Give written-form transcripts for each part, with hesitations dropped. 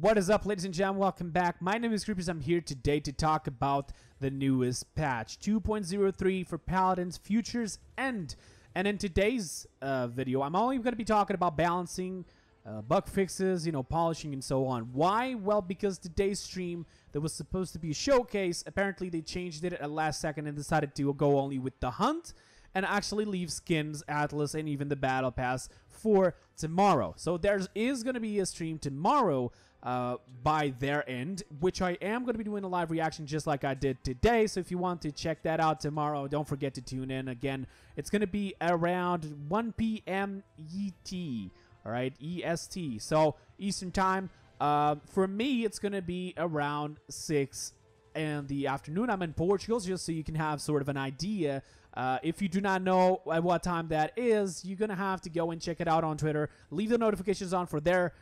What is up, ladies and gentlemen? Welcome back. My name is Kreepers. I'm here today to talk about the newest patch 2.03 for Paladins Futures End. And in today's video, I'm only going to be talking about balancing, bug fixes, polishing and so on. Why? Well, because today's stream that was supposed to be a showcase, apparently they changed it at last second and decided to go only with the hunt and actually leave skins, Atlas, and even the battle pass for tomorrow. So there is going to be a stream tomorrow by their end, which I am going to be doing a live reaction just like I did today. So if you want to check that out tomorrow, don't forget to tune in. Again, it's going to be around 1 p.m. ET, all right, EST, so Eastern Time. For me, it's going to be around 6 in the afternoon. I'm in Portugal, just so you can have sort of an idea. If you do not know at what time that is, you're going to have to go and check it out on Twitter. Leave the notifications on for their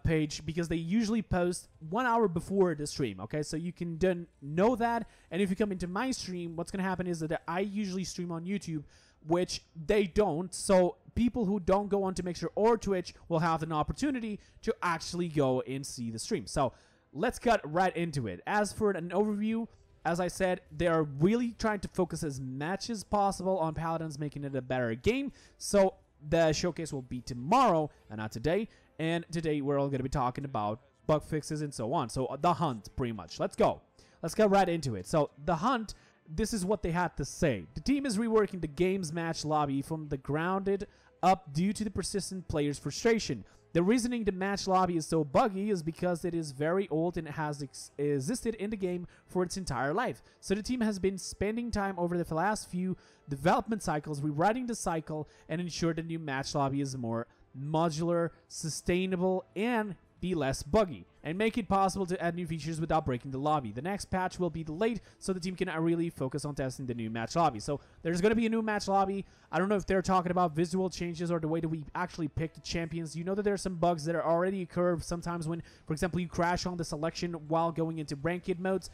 page, because they usually post 1 hour before the stream, okay? So you can then know that. And if you come into my stream, what's going to happen is that I usually stream on YouTube, which they don't. So people who don't go on to Mixer or Twitch will have an opportunity to actually go and see the stream. So let's cut right into it. As for an overview, as I said, they are really trying to focus as much as possible on Paladins, making it a better game. So the showcase will be tomorrow and not today. And today we're all going to be talking about bug fixes and so on. So the hunt, pretty much. Let's go. Let's get right into it. So the hunt, this is what they had to say. The team is reworking the game's match lobby from the grounded up due to the persistent players' frustration. The reasoning the match lobby is so buggy is because it is very old and it has existed in the game for its entire life. So the team has been spending time over the last few development cycles rewriting the cycle and ensure the new match lobby is more modular, sustainable, and be less buggy, and make it possible to add new features without breaking the lobby. The next patch will be delayed so the team can really focus on testing the new match lobby. So there's going to be a new match lobby. I don't know if they're talking about visual changes or the way that we actually pick the champions. You know that there are some bugs that are already occur sometimes when, for example, you crash on the selection while going into ranked modes.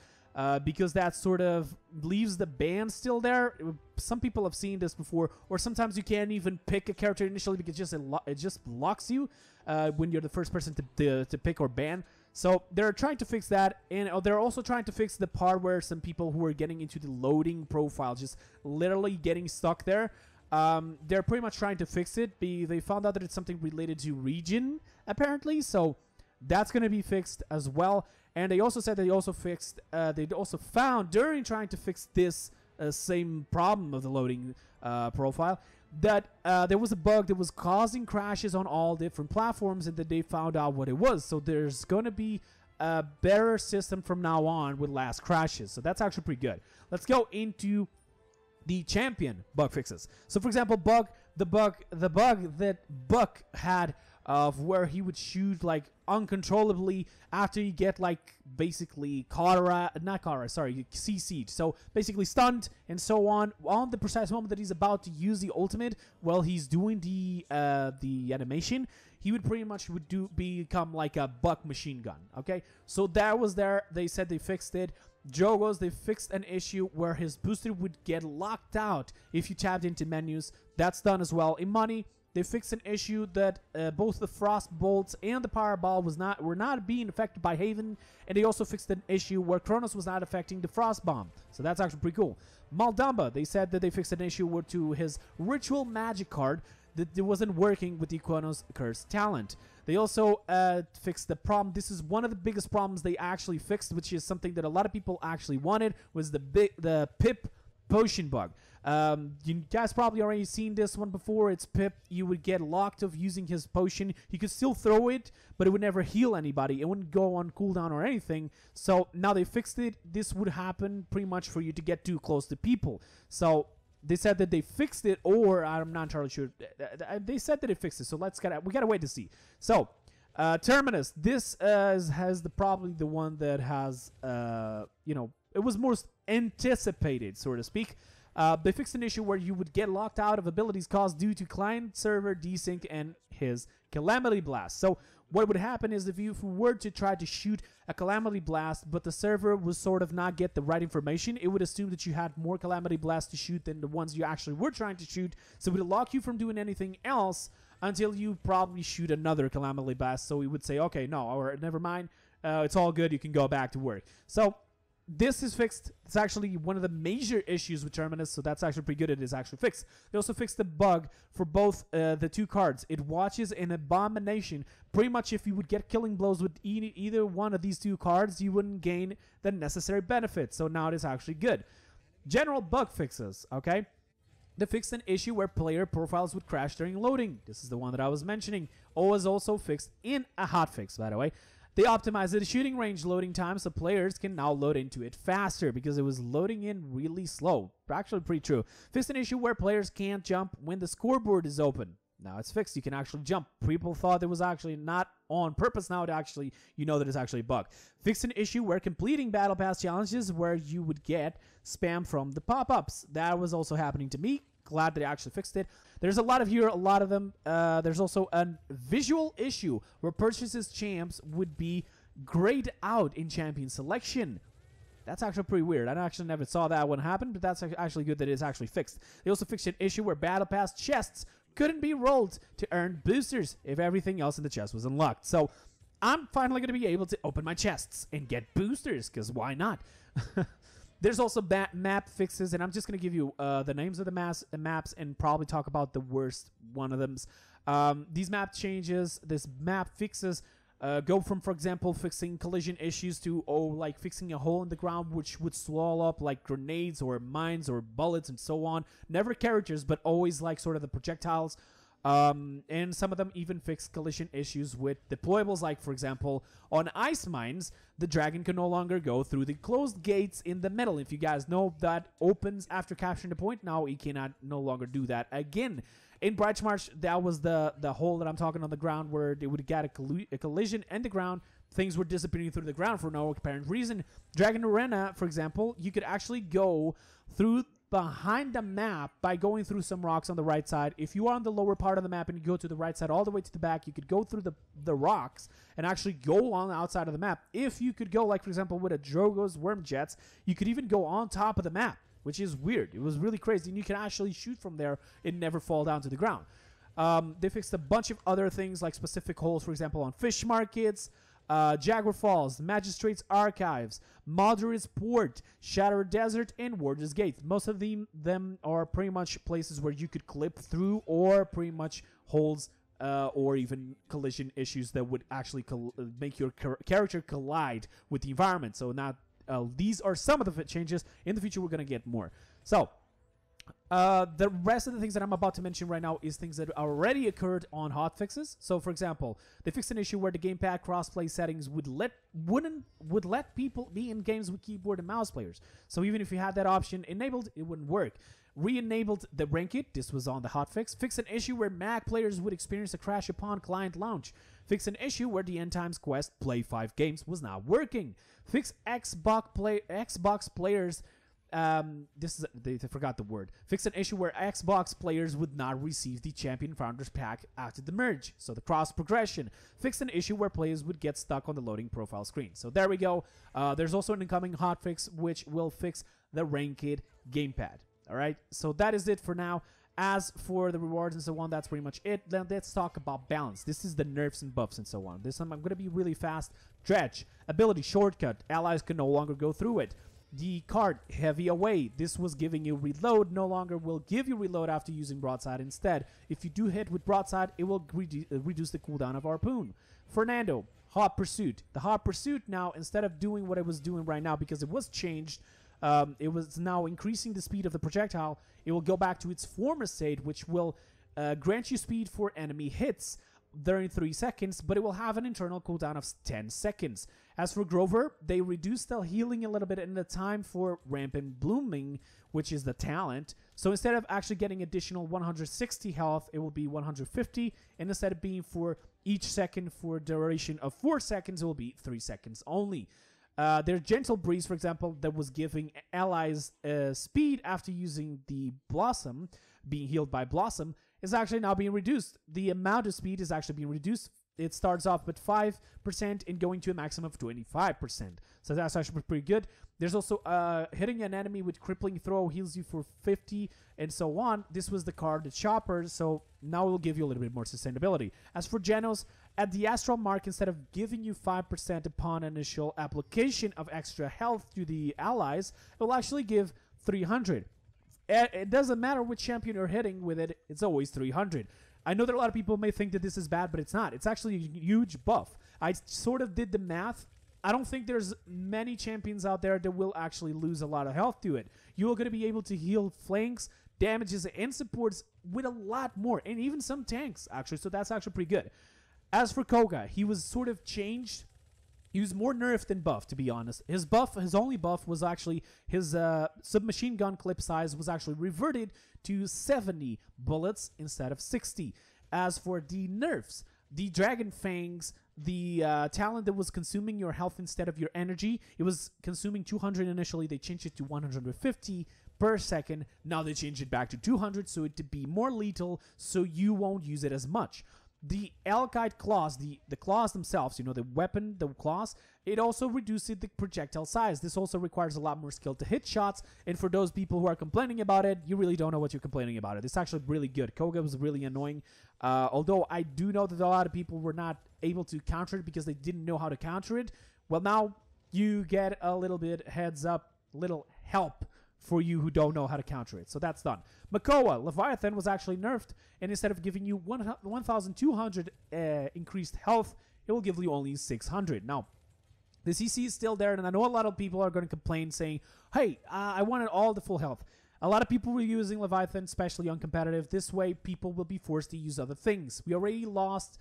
Because that sort of leaves the band still there. Some people have seen this before, or sometimes you can't even pick a character initially because it just blocks you when you're the first person to pick or ban. So they're trying to fix that, and they're also trying to fix the part where some people who are getting into the loading profile, just literally getting stuck there. They're pretty much trying to fix it. They found out that it's something related to region, apparently, so that's going to be fixed as well. And they also said they also found during trying to fix this same problem of the loading profile that there was a bug that was causing crashes on all different platforms, and that they found out what it was. So there's going to be a better system from now on with less crashes. So that's actually pretty good. Let's go into the champion bug fixes. So for example, the bug that Buck had of where he would shoot like uncontrollably after you get like basically CC'd. So basically stunned and so on the precise moment that he's about to use the ultimate while he's doing the animation, he would pretty much become like a Buck machine gun. Okay, so that was there. They said they fixed it. Jogos, they fixed an issue where his booster would get locked out if you tapped into menus. That's done as well. In money, they fixed an issue that both the Frost Bolts and the Powerball were not being affected by Haven, and they also fixed an issue where Kronos was not affecting the Frost Bomb. So that's actually pretty cool. Maldamba, they said that they fixed an issue to his Ritual Magic card that it wasn't working with the Kronos Curse talent. They also fixed the problem. This is one of the biggest problems they actually fixed, which is something that a lot of people actually wanted, was the Pip potion bug. You guys probably already seen this one before. It's Pip. You would get locked of using his potion. You could still throw it, but it would never heal anybody. It wouldn't go on cooldown or anything. So now they fixed it. This would happen pretty much for you to get too close to people. So they said that they fixed it, or I'm not entirely sure. They said that they fixed it. So we gotta wait to see. So Terminus, this has probably the one that has it was most anticipated, so to speak. They fixed an issue where you would get locked out of abilities caused due to client server desync and his Calamity Blast. So what would happen is if you were to try to shoot a Calamity Blast, but the server was sort of not get the right information, it would assume that you had more Calamity Blasts to shoot than the ones you actually were trying to shoot. So it would lock you from doing anything else until you probably shoot another Calamity Blast. So we would say, okay, no, or never mind. It's all good. You can go back to work. So this is fixed. It's actually one of the major issues with Terminus, so that's actually pretty good. It is actually fixed. They also fixed the bug for both the two cards. It watches an abomination. Pretty much if you would get killing blows with either one of these two cards, you wouldn't gain the necessary benefits. So now it is actually good. General bug fixes, okay? They fixed an issue where player profiles would crash during loading. This is the one that I was mentioning. Was also fixed in a hotfix, by the way. They optimized the shooting range loading time so players can now load into it faster because it was loading in really slow. Actually pretty true. Fixed an issue where players can't jump when the scoreboard is open. Now it's fixed. You can actually jump. People thought it was actually not on purpose. Now it actually, you know that it's actually a bug. Fixed an issue where completing Battle Pass challenges where you would get spam from the pop-ups. That was also happening to me. Glad that I actually fixed it. There's a lot of here, a lot of them. There's also a visual issue where purchases champs would be grayed out in champion selection. That's actually pretty weird. I actually never saw that one happen, but that's actually good that it's actually fixed. They also fixed an issue where Battle Pass chests couldn't be rolled to earn boosters if everything else in the chest was unlocked. So I'm finally going to be able to open my chests and get boosters, because why not? There's also map fixes, and I'm just going to give you the names of the maps and probably talk about the worst one of them. These map changes, this map fixes go from, for example, fixing collision issues to, like fixing a hole in the ground which would swallow up like grenades or mines or bullets and so on. Never characters, but always like sort of the projectiles. And some of them even fix collision issues with deployables, like for example on ice mines the dragon can no longer go through the closed gates in the middle. If you guys know, that opens after capturing the point. Now he cannot no longer do that again. In Bright Marsh, that was the hole that I'm talking on the ground where they would get a collision in the ground. Things were disappearing through the ground for no apparent reason. Dragon Arena, for example, you could actually go through behind the map by going through some rocks on the right side. If you are on the lower part of the map and you go to the right side all the way to the back, you could go through the rocks and actually go on the outside of the map. If you could go, like for example with a Drogo's worm jets, you could even go on top of the map, which is weird. It was really crazy, and you can actually shoot from there and never fall down to the ground. They fixed a bunch of other things like specific holes, for example on fish markets, Jaguar Falls, Magistrate's Archives, Moderate's Port, Shattered Desert, and Warder's Gate. Most of them are pretty much places where you could clip through, or pretty much holes or even collision issues that would actually make your character collide with the environment. So now these are some of the changes. In the future, we're going to get more. So the rest of the things that I'm about to mention right now is things that already occurred on hotfixes. So, for example, they fixed an issue where the gamepad crossplay settings would let people be in games with keyboard and mouse players. So even if you had that option enabled, it wouldn't work. Re-enabled the rank it. This was on the hotfix. Fixed an issue where Mac players would experience a crash upon client launch. Fixed an issue where the End Times quest play 5 games was not working. Fixed Xbox players. They forgot the word. Fix an issue where Xbox players would not receive the Champion Founders Pack after the merge, so the cross progression. Fix an issue where players would get stuck on the loading profile screen. So there we go. There's also an incoming hotfix which will fix the ranked gamepad. All right, so that is it for now. As for the rewards and so on, that's pretty much it. Then let's talk about balance. This is the nerfs and buffs and so on. This time I'm going to be really fast. Dredge, ability shortcut. Allies can no longer go through it. The card, Heavy Away. This was giving you reload. No longer will give you reload after using broadside. Instead, if you do hit with broadside, it will reduce the cooldown of Harpoon. Fernando, Hot Pursuit. The Hot Pursuit now, instead of doing what it was doing right now, because it was changed, it was now increasing the speed of the projectile. It will go back to its former state, which will grant you speed for enemy hits during 3 seconds, but it will have an internal cooldown of 10 seconds. As for Grover, they reduced the healing a little bit in the time for Rampant Blooming, which is the talent. So instead of actually getting additional 160 health, it will be 150, and instead of being for each second for a duration of 4 seconds, it will be 3 seconds only. Their Gentle Breeze, for example, that was giving allies speed after using the Blossom, being healed by Blossom, is actually now being reduced. The amount of speed is actually being reduced it starts off with 5% and going to a maximum of 25%. So that's actually pretty good. There's also hitting an enemy with crippling throw heals you for 50 and so on. This was the card, the chopper, so now it will give you a little bit more sustainability. As for Genos, at the astral mark, instead of giving you 5% upon initial application of extra health to the allies, it will actually give 300. It doesn't matter which champion you're hitting with it, it's always 300. I know that a lot of people may think that this is bad, but it's not. It's actually a huge buff. I sort of did the math. I don't think there's many champions out there that will actually lose a lot of health to it. You're going to be able to heal flanks, damages, and supports with a lot more, and even some tanks, actually, so that's actually pretty good. As for Koga, he was sort of changed. He was more nerfed than buffed, to be honest. His only buff was actually his submachine gun clip size was actually reverted to 70 bullets instead of 60. As for the nerfs, the Dragon Fangs, the talent that was consuming your health instead of your energy, it was consuming 200 initially. They changed it to 150 per second. Now they changed it back to 200 so it to be more lethal, so you won't use it as much. The Alkite claws, the claws themselves, you know, the weapon, the claws, it also reduces the projectile size. This also requires a lot more skill to hit shots, and for those people who are complaining about it, you really don't know what you're complaining about it. It's actually really good. Koga was really annoying, although I do know that a lot of people were not able to counter it because they didn't know how to counter it. Well, now you get a little bit heads up, little help for you who don't know how to counter it. So that's done. Makoa, Leviathan was actually nerfed, and instead of giving you 1,200 increased health, it will give you only 600. Now, the CC is still there, and I know a lot of people are going to complain saying, hey, I wanted all the full health. A lot of people were using Leviathan, especially on competitive. This way, people will be forced to use other things. We already lost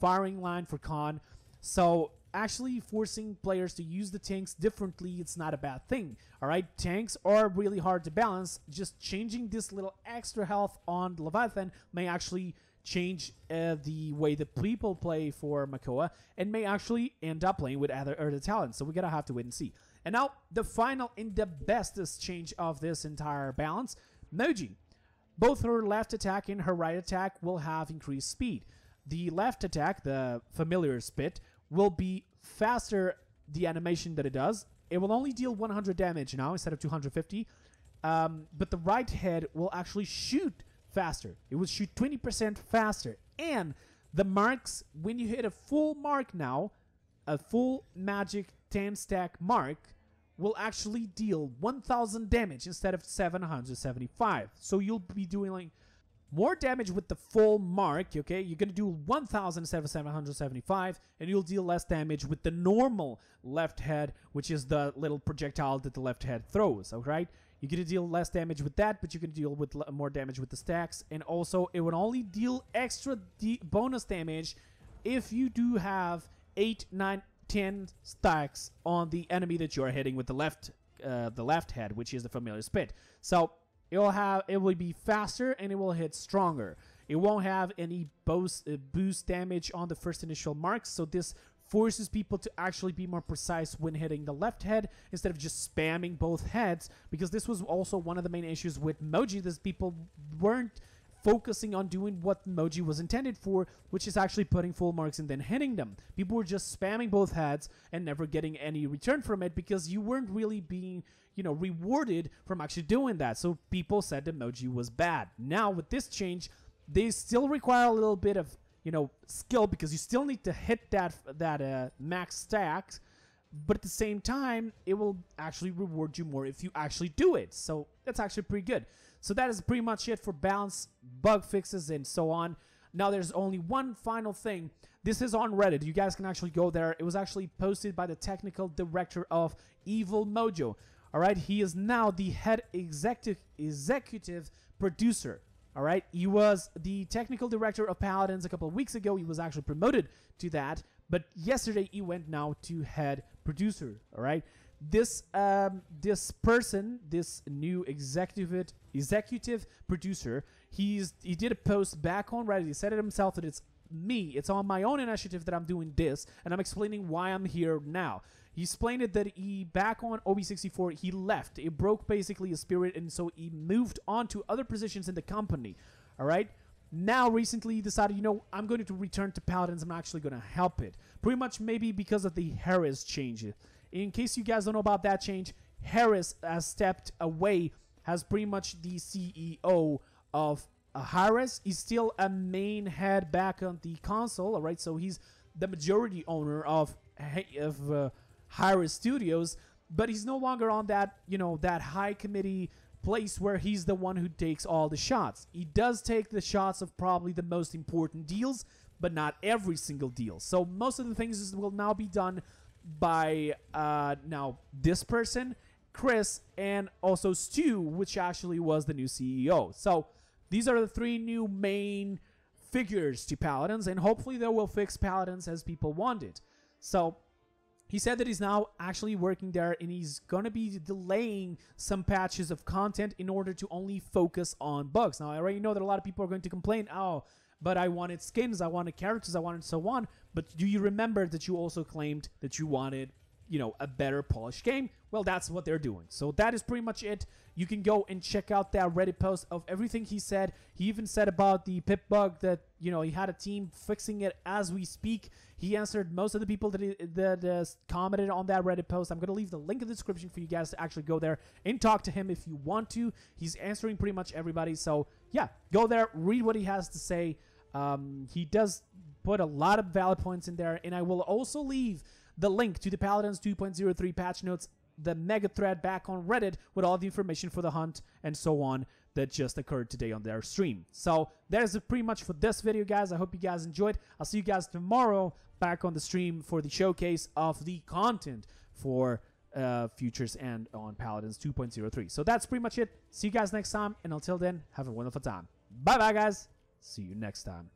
firing line for Khan, so actually forcing players to use the tanks differently, it's not a bad thing. All right, tanks are really hard to balance. Just changing this little extra health on Leviathan may actually change the way the people play for Makoa, and may actually end up playing with other talents. So we gotta have to wait and see. And now the final and the bestest change of this entire balance, Moji. Both her left attack and her right attack will have increased speed. The left attack, the familiar spit, will be faster, the animation that it does. It will only deal 100 damage now instead of 250. But the right head will actually shoot faster. It will shoot 20% faster. And the marks, when you hit a full mark now, a full magic 10 stack mark, will actually deal 1,000 damage instead of 775. So you'll be doing like more damage with the full mark, okay? You're going to do 1,000 instead of 775, and you'll deal less damage with the normal left head, which is the little projectile that the left head throws, alright? You're going to deal less damage with that, but you can deal with more damage with the stacks, and also it would only deal extra bonus damage if you do have 8, 9, 10 stacks on the enemy that you're hitting with the left head, which is the familiar spit. So it will be faster and it will hit stronger. It won't have any boost damage on the first initial marks, so this forces people to actually be more precise when hitting the left head instead of just spamming both heads, because this was also one of the main issues with Moji, that people weren't focusing on doing what Moji was intended for, which is actually putting full marks and then hitting them. People were just spamming both heads and never getting any return from it because you weren't really being, you know, rewarded from actually doing that. So people said that Moji was bad. Now with this change, they still require a little bit of, you know, skill, because you still need to hit that max stacks, but at the same time, it will actually reward you more if you actually do it. So that's actually pretty good. So that is pretty much it for balance, bug fixes, and so on. Now there's only one final thing. This is on Reddit. You guys can actually go there. It was actually posted by the technical director of Evil Mojo. All right, he is now the head executive producer. All right, he was the technical director of Paladins a couple of weeks ago. He was actually promoted to that, but yesterday he went now to head producer. All right, this person, this new executive producer, he did a post back on Reddit. He said it himself that it's me. It's on my own initiative that I'm doing this, and I'm explaining why I'm here now. He explained it that he, back on OB64, he left. It broke basically his spirit, and so he moved on to other positions in the company. All right? now recently decided, you know, I'm going to return to Paladins. I'm actually going to help it. Pretty much maybe because of the Harris change. In case you guys don't know about that change, Harris has stepped away, has pretty much the CEO of Harris. He's still a main head back on the console, all right? So he's the majority owner of Harris Studios, but he's no longer on that, you know, that high committee place where he's the one who takes all the shots. He does take the shots of probably the most important deals, but not every single deal. So most of the things will now be done by now this person, Chris, and also Stu, which actually was the new CEO. So these are the three new main figures to Paladins, and hopefully they will fix Paladins as people want it. So he said that he's now actually working there, and he's going to be delaying some patches of content in order to only focus on bugs. Now, I already know that a lot of people are going to complain, oh, but I wanted skins, I wanted characters, I wanted so on. But do you remember that you also claimed that you wanted, you know, a better polished game? Well, that's what they're doing. So that is pretty much it. You can go and check out that Reddit post of everything he said. He even said about the pip bug that, you know, he had a team fixing it as we speak. He answered most of the people that commented on that Reddit post. I'm going to leave the link in the description for you guys to actually go there and talk to him if you want to. He's answering pretty much everybody. So, yeah, go there, read what he has to say. He does put a lot of valid points in there, and I will also leave the link to the Paladins 2.03 patch notes, the mega thread back on Reddit with all the information for the hunt and so on that just occurred today on their stream. So that is pretty much for this video, guys. I hope you guys enjoyed. I'll see you guys tomorrow back on the stream for the showcase of the content for Futures and on Paladins 2.03. So that's pretty much it. See you guys next time, and until then, have a wonderful time. Bye-bye, guys. See you next time.